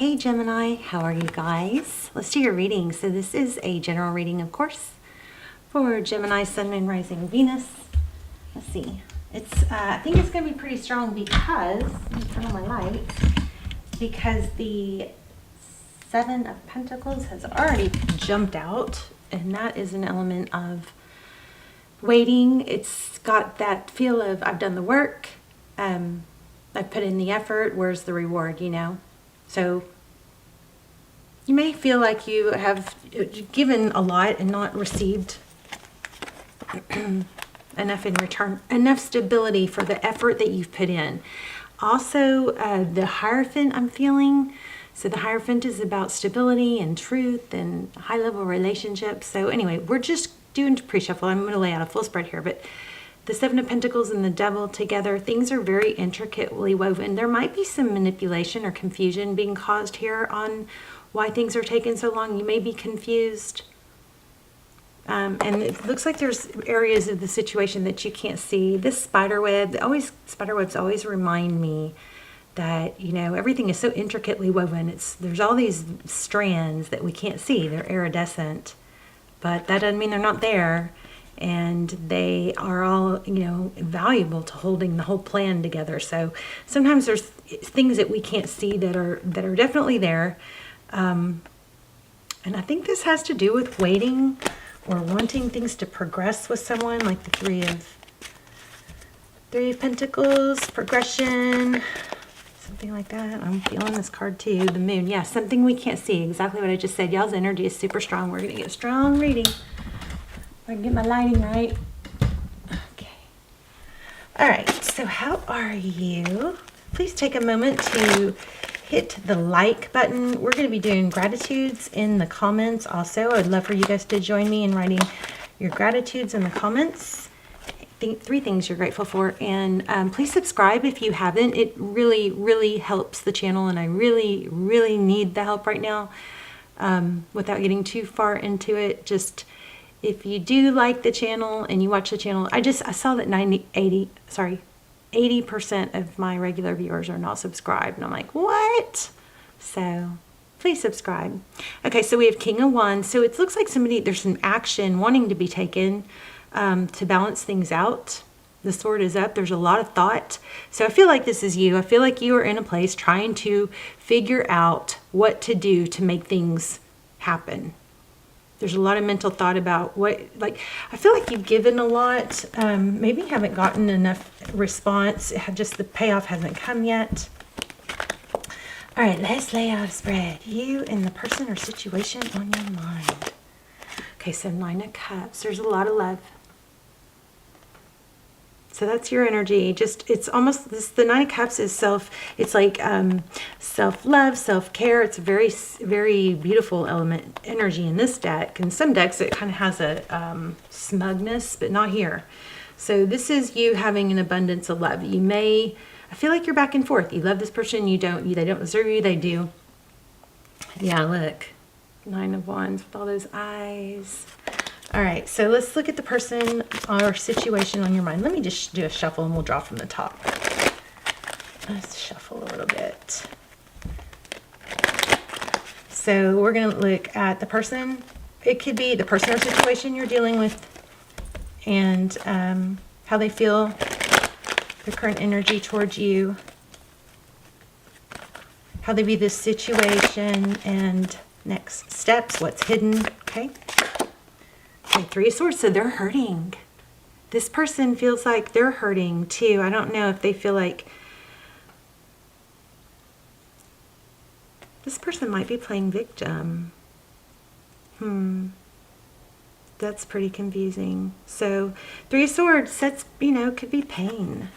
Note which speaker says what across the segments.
Speaker 1: Hey Gemini, how are you guys? Let's do your reading. So this is a general reading, of course, for Gemini, Sun, Moon, Rising, Venus. Let's see. I think it's going to be pretty strong because, let me turn on my lights, because the Seven of Pentacles has already jumped out, and that is an element of waiting. It's got that feel of I've done the work, I've put in the effort, where's the reward, you know? So you may feel like you have given a lot and not received enough in return, enough stability for the effort that you've put in. Also, the Hierophant I'm feeling. So the Hierophant is about stability and truth and high-level relationships. So anyway, we're just doing pre-shuffle. I'm going to lay out a full spread here, but the Seven of Pentacles and the Devil together, things are very intricately woven. There might be some manipulation or confusion being caused here on why things are taking so long. You may be confused. And it looks like there's areas of the situation that you can't see. This spiderwebs always remind me that, you know, everything is so intricately woven. There's all these strands that we can't see. They're iridescent, but that doesn't mean they're not there. And they are all, you know, valuable to holding the whole plan together. So sometimes there's things that we can't see that are definitely there. And I think this has to do with waiting or wanting things to progress with someone, like the Three of Pentacles, progression, something like that. I'm feeling this card too, the Moon. Yeah, something we can't see. Exactly what I just said. Y'all's energy is super strong. We're going to get a strong reading. I can get my lighting right. Okay. All right. So how are you? Please take a moment to hit the like button. We're going to be doing gratitudes in the comments also. I'd love for you guys to join me in writing your gratitudes in the comments. Three things you're grateful for. And please subscribe if you haven't. It really, really helps the channel. And I really, really need the help right now. Without getting too far into it, just if you do like the channel and you watch the channel, I saw that 80% of my regular viewers are not subscribed. And I'm like, what? So please subscribe. Okay, so we have King of Wands. So it looks like there's some action wanting to be taken to balance things out. The sword is up. There's a lot of thought. So I feel like this is you. I feel like you are in a place trying to figure out what to do to make things happen. There's a lot of mental thought about I feel like you've given a lot. Maybe you haven't gotten enough response. Just the payoff hasn't come yet. All right, let's lay out a spread. You and the person or situation on your mind. Okay, so Nine of Cups. There's a lot of love. So that's your energy. It's almost the Nine of Cups is self-love, self-care. It's a very, very beautiful energy in this deck. In some decks, it kind of has a smugness, but not here. So this is you having an abundance of love. I feel like you're back and forth. You love this person, they don't deserve you, they do. Yeah, look. Nine of Wands with all those eyes. All right, so let's look at the person or situation on your mind. Let me just do a shuffle and we'll draw from the top. Let's shuffle a little bit. So we're going to look at the person. It could be the person or situation you're dealing with and how they feel, their current energy towards you, how they view this situation, and next steps, what's hidden, okay? Okay, Three of Swords, so they're hurting. This person feels like they're hurting too. I don't know if they feel like this person might be playing victim. That's pretty confusing. So Three of Swords, could be pain.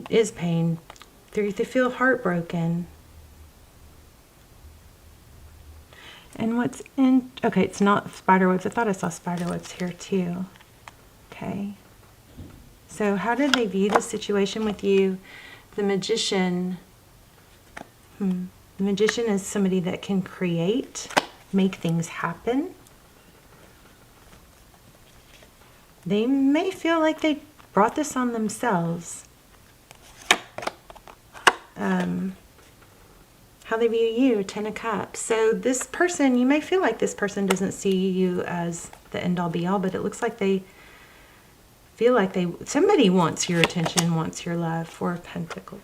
Speaker 1: Is pain. They feel heartbroken. And okay, it's not spiderwebs. I thought I saw spiderwebs here too. Okay. So how did they view the situation with you? The Magician. The Magician is somebody that can make things happen. They may feel like they brought this on themselves. how they view you, 10 of Cups. So this person, you may feel like this person doesn't see you as the end-all be-all, but it looks like they feel like somebody wants your attention, wants your love. 4 of Pentacles.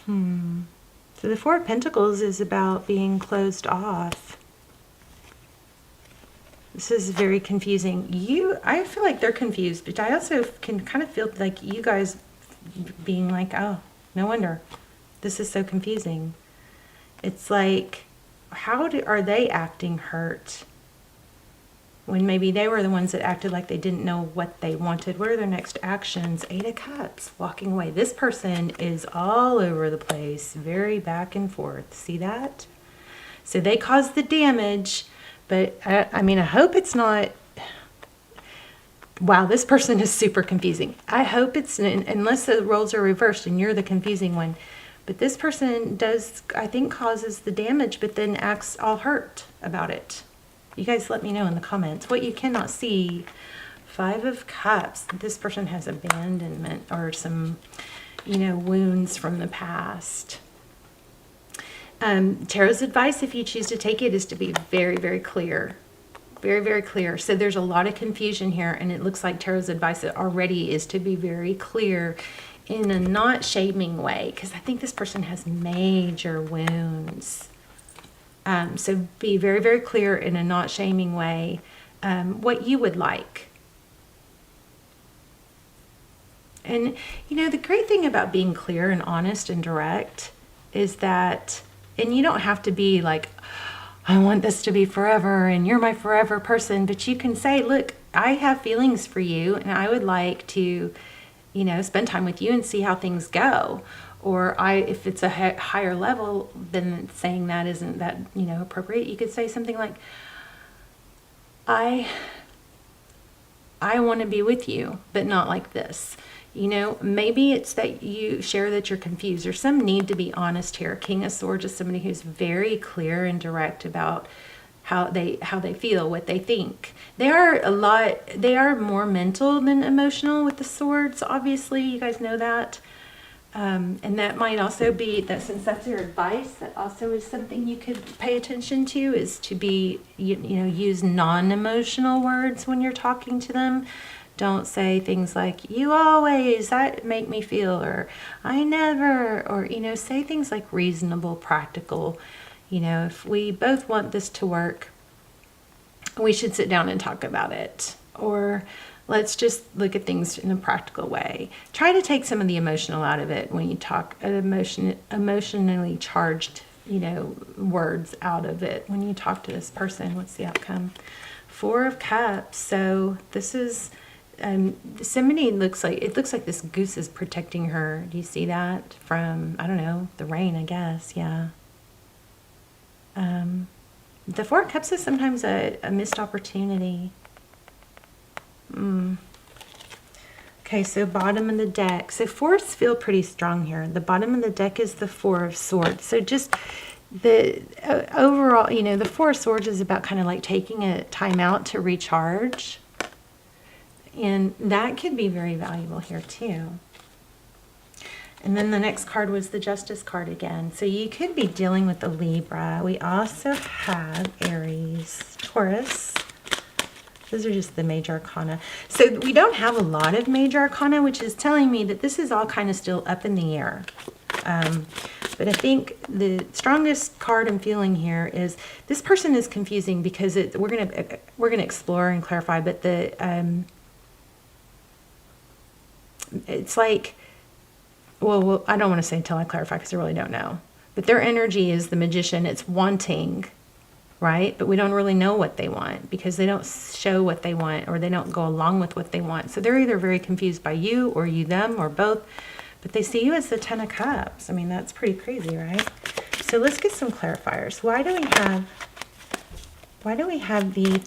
Speaker 1: So the 4 of Pentacles is about being closed off. This is very confusing. I feel like they're confused, but I also can kind of feel like you guys being like, oh, no wonder. This is so confusing. It's like, are they acting hurt when maybe they were the ones that acted like they didn't know what they wanted? What are their next actions? 8 of Cups, walking away. This person is all over the place, very back and forth. See that? So they caused the damage. But I mean, I hope it's not, wow, this person is super confusing. I hope it's, unless the roles are reversed and you're the confusing one. But this person does, I think, causes the damage, but then acts all hurt about it. You guys let me know in the comments what you cannot see. 5 of Cups. This person has abandonment or some, wounds from the past. Tarot's advice, if you choose to take it, is to be very, very clear. Very, very clear. So there's a lot of confusion here, and it looks like Tarot's advice already is to be very clear in a not shaming way, because I think this person has major wounds. So be very, very clear in a not shaming way what you would like. And, the great thing about being clear and honest and direct is that, and you don't have to be like, I want this to be forever and you're my forever person, but you can say, look, I have feelings for you and I would like to, spend time with you and see how things go. Or if it's a higher level, then saying that isn't that, appropriate. You could say something like, I want to be with you, but not like this. Maybe it's that you share that you're confused. There's some need to be honest here. King of Swords is somebody who's very clear and direct about how they feel, what they think. They are more mental than emotional with the swords, obviously. You guys know that. And that might also be that, since that's your advice, that also is something you could pay attention to, is to be, use non-emotional words when you're talking to them. Don't say things like, you always, that make me feel, or I never, or, say things like reasonable, practical. If we both want this to work, we should sit down and talk about it. Or let's just look at things in a practical way. Try to take some of the emotional out of it when you talk, emotionally charged, words out of it. When you talk to this person, what's the outcome? 4 of Cups. So this is, somebody looks like this goose is protecting her. Do you see that? From, I don't know, the rain, I guess. Yeah. The 4 of Cups is sometimes a missed opportunity. Okay, so bottom of the deck. So 4s feel pretty strong here. The bottom of the deck is the 4 of Swords. So just the overall, the 4 of Swords is about kind of like taking a time out to recharge. And that could be very valuable here too. And then the next card was the Justice card again. So you could be dealing with the Libra. We also have Aries, Taurus. Those are just the major arcana. So we don't have a lot of major arcana, which is telling me that this is all kind of still up in the air. But I think the strongest card I'm feeling here is this person is confusing because we're gonna explore and clarify. But it's like, well, I don't want to say until I clarify because I really don't know. But their energy is the Magician. It's wanting, right? But we don't really know what they want because they don't show what they want, or they don't go along with what they want. So they're either very confused by you, or you them, or both. But they see you as the 10 of Cups. I mean, that's pretty crazy, right? So let's get some clarifiers. Why do we have the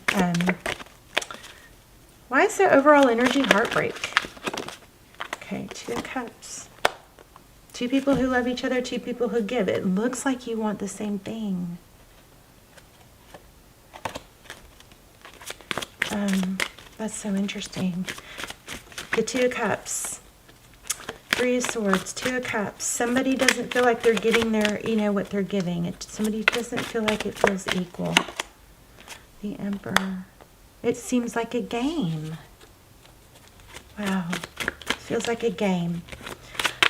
Speaker 1: why is their overall energy heartbreak? Okay, 2 of Cups. 2 people who love each other, 2 people who give. It looks like you want the same thing. That's so interesting. The 2 of Cups. Three of Swords, Two of Cups. Somebody doesn't feel like they're getting their, what they're giving. Somebody doesn't feel like it feels equal. The Emperor. It seems like a game. Wow. It feels like a game.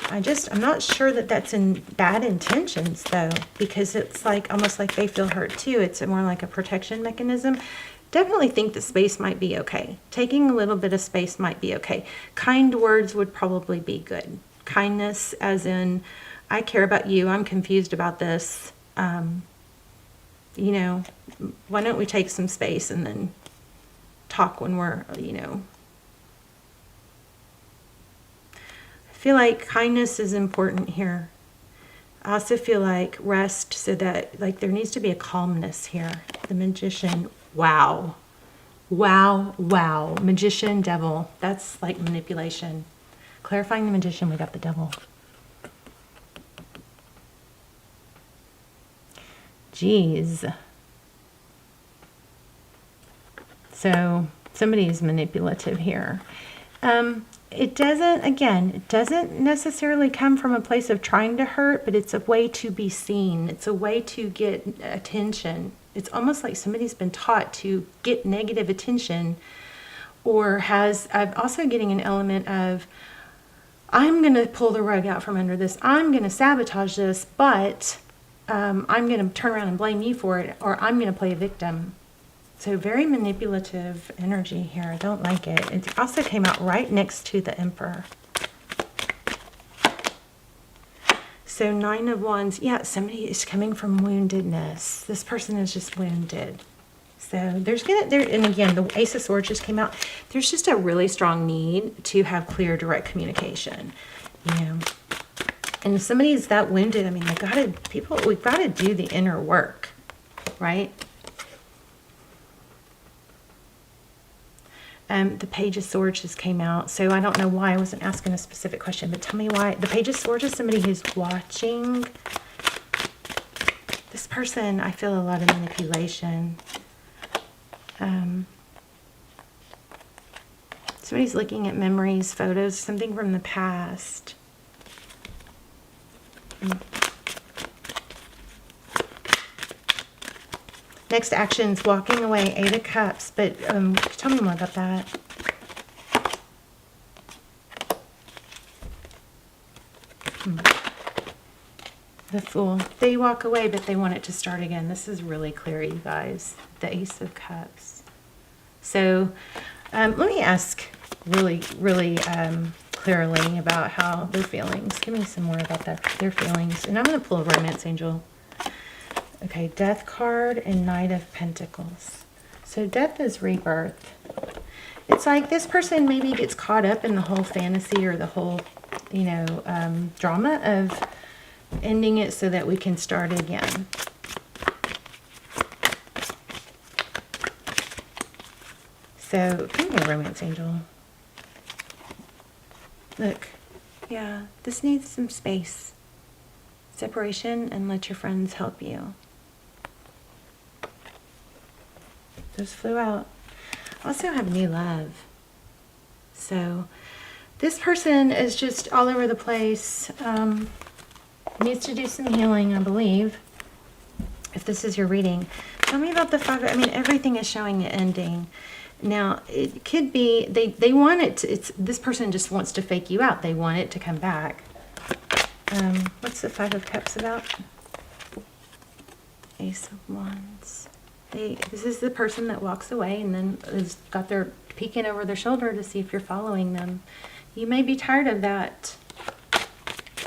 Speaker 1: I'm not sure that that's in bad intentions, though, because it's like almost like they feel hurt, too. It's more like a protection mechanism. Definitely think the space might be okay. Taking a little bit of space might be okay. Kind words would probably be good. Kindness as in, I care about you. I'm confused about this. Why don't we take some space and then talk when we're, I feel like kindness is important here. I also feel like rest, so that like there needs to be a calmness here. The Magician. Wow. Wow, wow. Magician, Devil. That's like manipulation. Clarifying the Magician, we got the Devil. Jeez. So somebody's manipulative here. It doesn't necessarily come from a place of trying to hurt, but it's a way to be seen. It's a way to get attention. It's almost like somebody's been taught to get negative attention, or I'm also getting an element of, I'm going to pull the rug out from under this. I'm going to sabotage this, but I'm going to turn around and blame you for it, or I'm going to play a victim. So very manipulative energy here. I don't like it. It also came out right next to the Emperor. So 9 of Wands. Yeah, somebody is coming from woundedness. This person is just wounded. So and again, the Ace of Swords just came out. There's just a really strong need to have clear, direct communication. And if somebody's that wounded, I mean, we've got to do the inner work, right? The Page of Swords just came out, so I don't know why I wasn't asking a specific question, but tell me why. The Page of Swords is somebody who's watching. This person, I feel a lot of manipulation. Somebody's looking at memories, photos, something from the past. Next action is walking away, 8 of Cups. But tell me more about that. The Fool. They walk away, but they want it to start again. This is really clear, you guys. The Ace of Cups. So let me ask really, really clearly about how their feelings. Give me some more about their feelings. And I'm going to pull a Romance Angel. Okay, Death card and Knight of Pentacles. So Death is rebirth. It's like this person maybe gets caught up in the whole fantasy or the whole, drama of ending it so that we can start again. So, give me a Romance Angel. Look, yeah, this needs some space. Separation, and let your friends help you. Those flew out. Also have new love. So this person is just all over the place. Needs to do some healing, I believe. If this is your reading, tell me about the 5. I mean, everything is showing an ending. Now, it could be they want it to, this person just wants to fake you out. They want it to come back. What's the 5 of Cups about? Ace of Wands. This is the person that walks away and then has got their peeking over their shoulder to see if you're following them. You may be tired of that.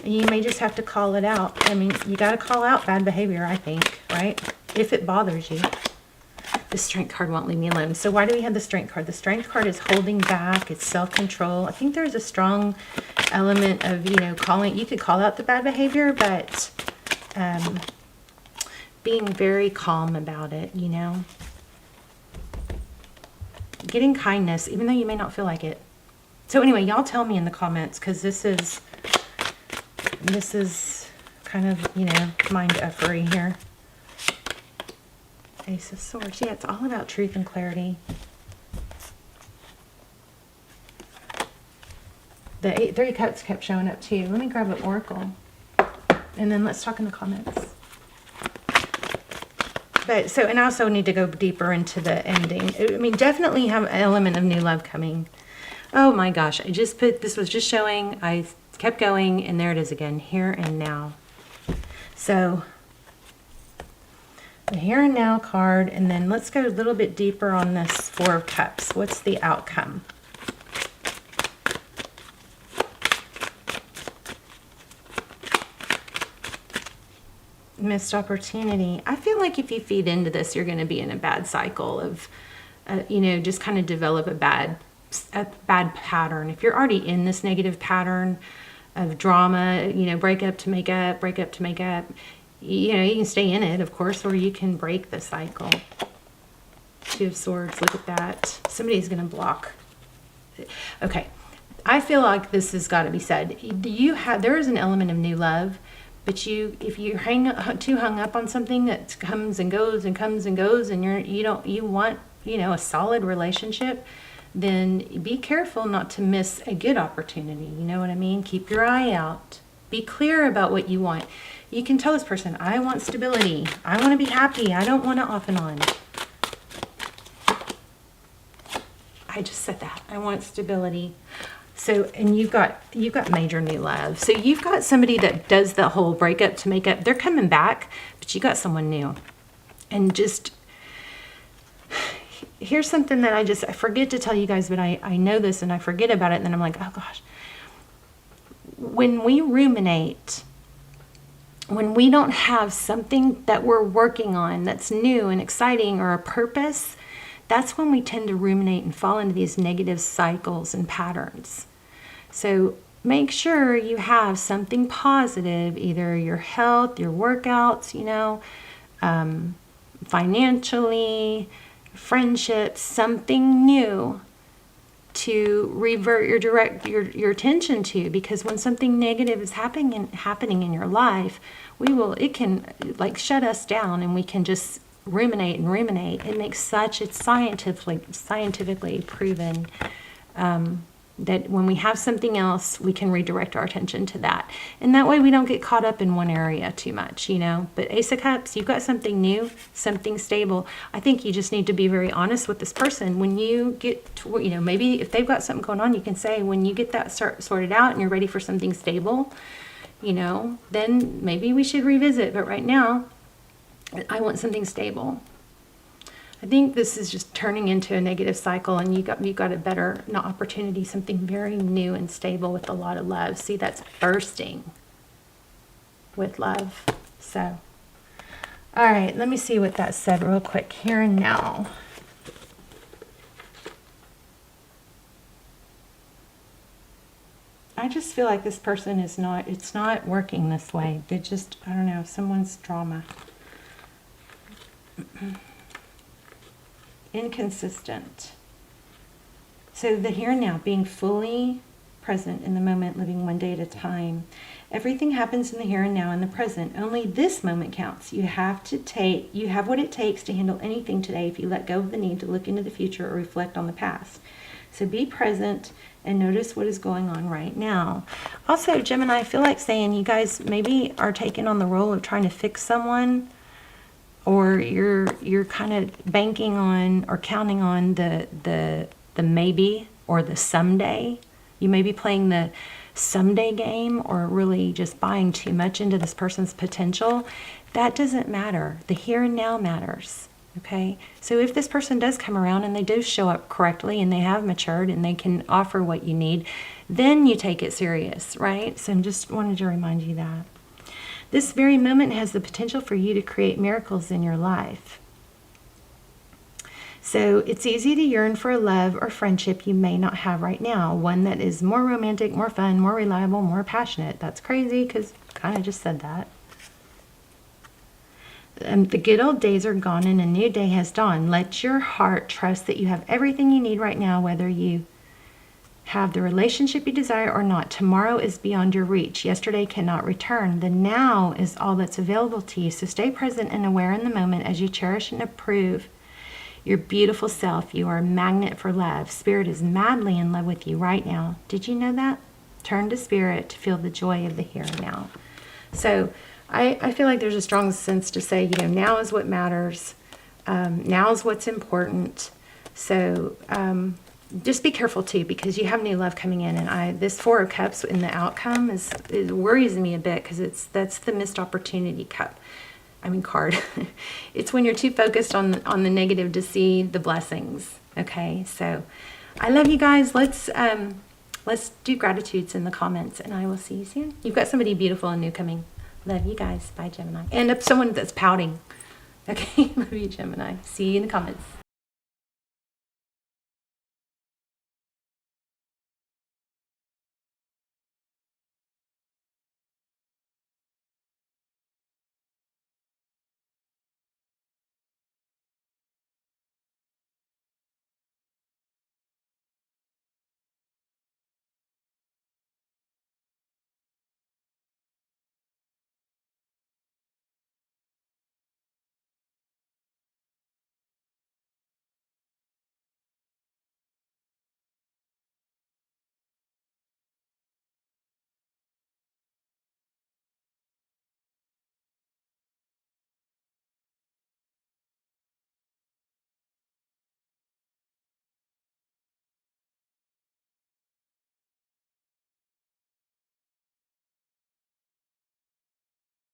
Speaker 1: You may just have to call it out. I mean, you got to call out bad behavior, I think, right? If it bothers you. The Strength card won't leave me alone. So why do we have the Strength card? The Strength card is holding back. It's self-control. I think there's a strong element of, you could call out the bad behavior, but being very calm about it, Getting kindness, even though you may not feel like it. So anyway, y'all tell me in the comments, because this is kind of, mind effery here. Ace of Swords. Yeah, it's all about truth and clarity. The 3 Cups kept showing up too. Let me grab an oracle. And then let's talk in the comments. But so, and I also need to go deeper into the ending. I mean, definitely have an element of new love coming. Oh my gosh, I just put, this was just showing, I kept going, and there it is again, here and now. So, the here and now card, and then let's go a little bit deeper on this 4 of Cups. What's the outcome? Missed opportunity. I feel like if you feed into this, you're going to be in a bad cycle of, you know, just kind of develop a bad pattern. If you're already in this negative pattern of drama, you know, break up to make up, break up to make up, you know, you can stay in it, of course, or you can break the cycle. 2 of Swords, look at that. Somebody's going to block. Okay. I feel like this has got to be said. There is an element of new love. But if you're too hung up on something that comes and goes and comes and goes, and you want, you know, a solid relationship, then be careful not to miss a good opportunity. You know what I mean? Keep your eye out. Be clear about what you want. You can tell this person, I want stability. I want to be happy. I don't want it off and on. I just said that. I want stability. So, and you've got major new love. So you've got somebody that does the whole breakup to make up. They're coming back, but you got someone new. And just, here's something that I forget to tell you guys, but I know this and I forget about it. And then I'm like, oh gosh. When we ruminate, when we don't have something that we're working on that's new and exciting or a purpose, that's when we tend to ruminate and fall into these negative cycles and patterns. So make sure you have something positive, either your health, your workouts, you know, financially, friendships, something new to revert your attention to, because when something negative is happening in your life, it can like shut us down, and we can just ruminate and ruminate. It makes it's scientifically proven that when we have something else, we can redirect our attention to that. And that way we don't get caught up in one area too much, you know. But Ace of Cups, you've got something new, something stable. I think you just need to be very honest with this person. When you get to, you know, maybe if they've got something going on, you can say, when you get that sorted out and you're ready for something stable, you know, then maybe we should revisit. But right now, I want something stable. I think this is just turning into a negative cycle, and you got a better opportunity, something very new and stable with a lot of love. See, that's bursting with love. So, all right, let me see what that said real quick. Here and now. I just feel like this person it's not working this way. They just, I don't know, someone's drama. Inconsistent. So the here and now, being fully present in the moment, living one day at a time. Everything happens in the here and now, in the present. Only this moment counts. You have what it takes to handle anything today if you let go of the need to look into the future or reflect on the past. So be present and notice what is going on right now. Also, Gemini, I feel like saying you guys maybe are taking on the role of trying to fix someone, or you're kind of banking on or counting on the maybe or the someday. You may be playing the someday game, or really just buying too much into this person's potential. That doesn't matter. The here and now matters. Okay? So if this person does come around and they do show up correctly and they have matured and they can offer what you need, then you take it serious, right? So I just wanted to remind you that. This very moment has the potential for you to create miracles in your life. So it's easy to yearn for a love or friendship you may not have right now. One that is more romantic, more fun, more reliable, more passionate. That's crazy because I kind of just said that. The good old days are gone and a new day has dawned. Let your heart trust that you have everything you need right now, whether you have the relationship you desire or not. Tomorrow is beyond your reach. Yesterday cannot return. The now is all that's available to you. So stay present and aware in the moment as you cherish and approve your beautiful self. You are a magnet for love. Spirit is madly in love with you right now. Did you know that? Turn to spirit to feel the joy of the here and now. So I feel like there's a strong sense to say, now is what matters. Now is what's important. So just be careful too, because you have new love coming in, and this Four of Cups in the outcome it worries me a bit, because that's the missed opportunity card. It's when you're too focused on the negative to see the blessings. Okay, so I love you guys. Let's do gratitudes in the comments, and I will see you soon. You've got somebody beautiful and new coming. Love you guys. Bye, Gemini. And someone that's pouting. Okay, love you, Gemini. See you in the comments.